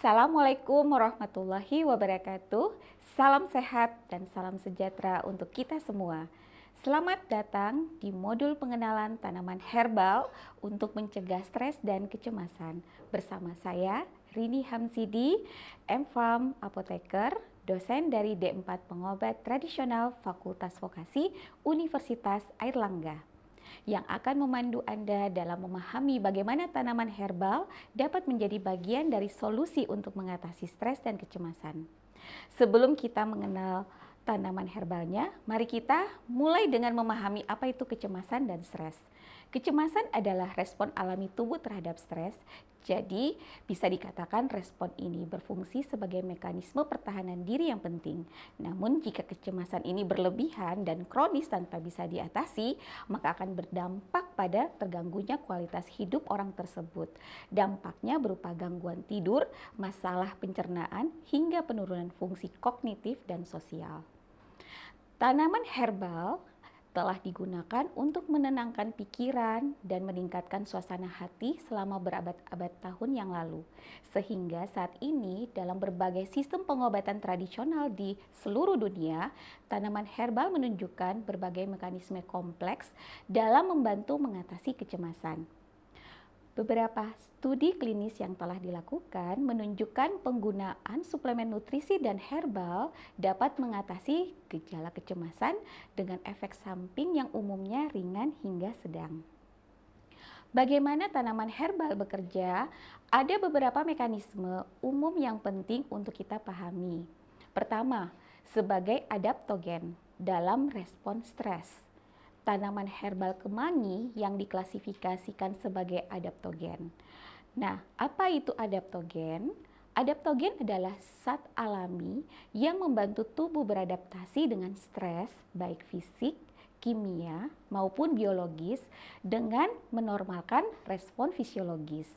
Assalamualaikum warahmatullahi wabarakatuh. Salam sehat dan salam sejahtera untuk kita semua. Selamat datang di modul pengenalan tanaman herbal untuk mencegah stres dan kecemasan. Bersama saya, Rini Hamsidi, M.Pharm Apoteker, dosen dari D4 Pengobat Tradisional Fakultas Vokasi Universitas Airlangga, yang akan memandu Anda dalam memahami bagaimana tanaman herbal dapat menjadi bagian dari solusi untuk mengatasi stres dan kecemasan. Sebelum kita mengenal tanaman herbalnya, mari kita mulai dengan memahami apa itu kecemasan dan stres. Kecemasan adalah respon alami tubuh terhadap stres, jadi bisa dikatakan respon ini berfungsi sebagai mekanisme pertahanan diri yang penting. Namun jika kecemasan ini berlebihan dan kronis tanpa bisa diatasi, maka akan berdampak pada terganggunya kualitas hidup orang tersebut. Dampaknya berupa gangguan tidur, masalah pencernaan, hingga penurunan fungsi kognitif dan sosial. Tanaman herbal telah digunakan untuk menenangkan pikiran dan meningkatkan suasana hati selama berabad-abad tahun yang lalu. Sehingga saat ini dalam berbagai sistem pengobatan tradisional di seluruh dunia, tanaman herbal menunjukkan berbagai mekanisme kompleks dalam membantu mengatasi kecemasan. Beberapa studi klinis yang telah dilakukan menunjukkan penggunaan suplemen nutrisi dan herbal dapat mengatasi gejala kecemasan dengan efek samping yang umumnya ringan hingga sedang. Bagaimana tanaman herbal bekerja? Ada beberapa mekanisme umum yang penting untuk kita pahami. Pertama, sebagai adaptogen dalam respon stres. Tanaman herbal kemangi yang diklasifikasikan sebagai adaptogen. Nah, apa itu adaptogen? Adaptogen adalah zat alami yang membantu tubuh beradaptasi dengan stres, baik fisik, kimia, maupun biologis dengan menormalkan respon fisiologis.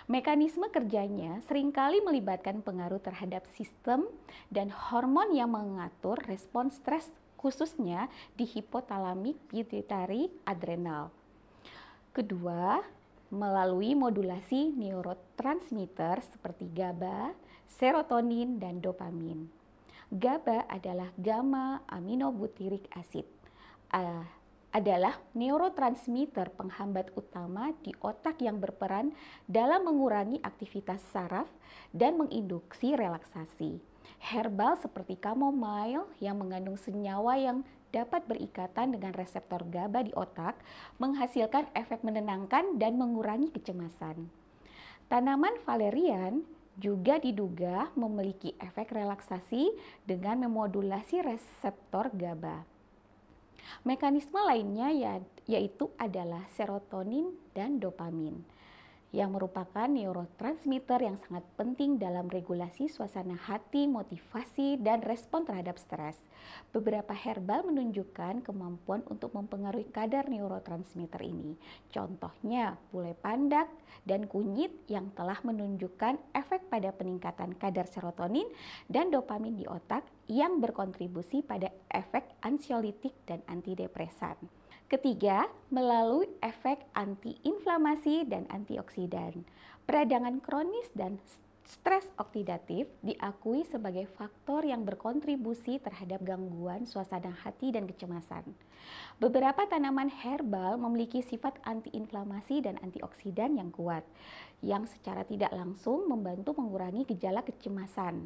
Mekanisme kerjanya seringkali melibatkan pengaruh terhadap sistem dan hormon yang mengatur respon stres, khususnya di hipotalamik pituitary adrenal. Kedua, melalui modulasi neurotransmitter seperti GABA, serotonin, dan dopamin. GABA adalah gamma aminobutyric acid. Adalah neurotransmitter penghambat utama di otak yang berperan dalam mengurangi aktivitas saraf dan menginduksi relaksasi. Herbal seperti chamomile yang mengandung senyawa yang dapat berikatan dengan reseptor GABA di otak menghasilkan efek menenangkan dan mengurangi kecemasan. Tanaman valerian juga diduga memiliki efek relaksasi dengan memodulasi reseptor GABA. Mekanisme lainnya yaitu adalah serotonin dan dopamin, yang merupakan neurotransmitter yang sangat penting dalam regulasi suasana hati, motivasi, dan respon terhadap stres. Beberapa herbal menunjukkan kemampuan untuk mempengaruhi kadar neurotransmitter ini. Contohnya, bule pandak dan kunyit yang telah menunjukkan efek pada peningkatan kadar serotonin dan dopamin di otak yang berkontribusi pada efek ansiolitik dan antidepresan. Ketiga, melalui efek antiinflamasi dan antioksidan. Peradangan kronis dan stres oksidatif diakui sebagai faktor yang berkontribusi terhadap gangguan suasana hati dan kecemasan. Beberapa tanaman herbal memiliki sifat antiinflamasi dan antioksidan yang kuat, yang secara tidak langsung membantu mengurangi gejala kecemasan.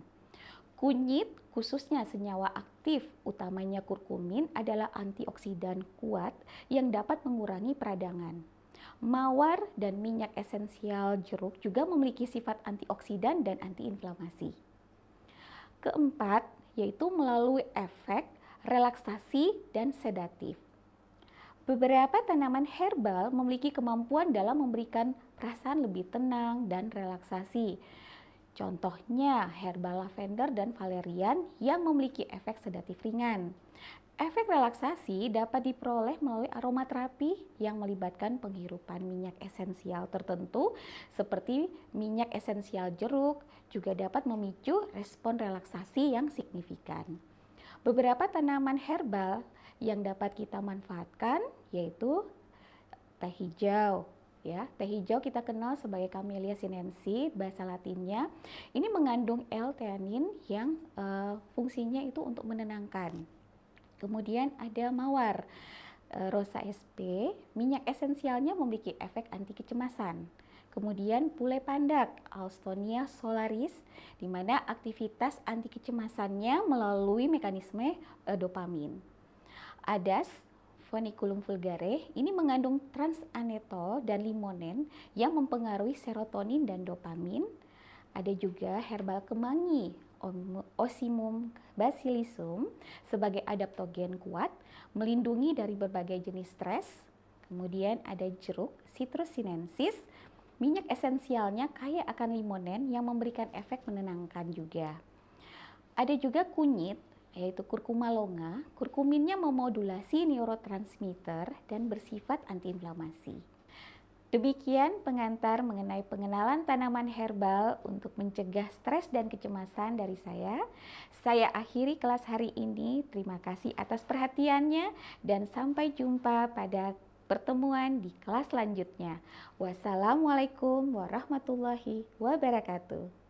Kunyit, khususnya senyawa aktif utamanya kurkumin, adalah antioksidan kuat yang dapat mengurangi peradangan. Mawar dan minyak esensial jeruk juga memiliki sifat antioksidan dan antiinflamasi. Keempat, yaitu melalui efek relaksasi dan sedatif. Beberapa tanaman herbal memiliki kemampuan dalam memberikan perasaan lebih tenang dan relaksasi. Contohnya herbal lavender dan valerian yang memiliki efek sedatif ringan. Efek relaksasi dapat diperoleh melalui aromaterapi yang melibatkan penghirupan minyak esensial tertentu seperti minyak esensial jeruk, juga dapat memicu respon relaksasi yang signifikan. Beberapa tanaman herbal yang dapat kita manfaatkan yaitu teh hijau, ya. Teh hijau kita kenal sebagai Camellia sinensis, bahasa Latinnya. Ini mengandung L-theanin yang fungsinya itu untuk menenangkan. Kemudian ada mawar, Rosa sp, minyak esensialnya memiliki efek anti kecemasan. Kemudian pule pandak, Alstonia solaris, di mana aktivitas anti kecemasannya melalui mekanisme dopamin. Adas, Phoniculum vulgare, ini mengandung transanetol dan limonen yang mempengaruhi serotonin dan dopamin. Ada juga herbal kemangi, Ocimum basilisum, sebagai adaptogen kuat, melindungi dari berbagai jenis stres. Kemudian ada jeruk, Citrus sinensis, minyak esensialnya kaya akan limonen yang memberikan efek menenangkan juga. Ada juga kunyit, yaitu kurkuma longa. Kurkuminnya memodulasi neurotransmitter dan bersifat antiinflamasi. Demikian pengantar mengenai pengenalan tanaman herbal untuk mencegah stres dan kecemasan dari saya. Saya akhiri kelas hari ini. Terima kasih atas perhatiannya dan sampai jumpa pada pertemuan di kelas selanjutnya. Wassalamualaikum warahmatullahi wabarakatuh.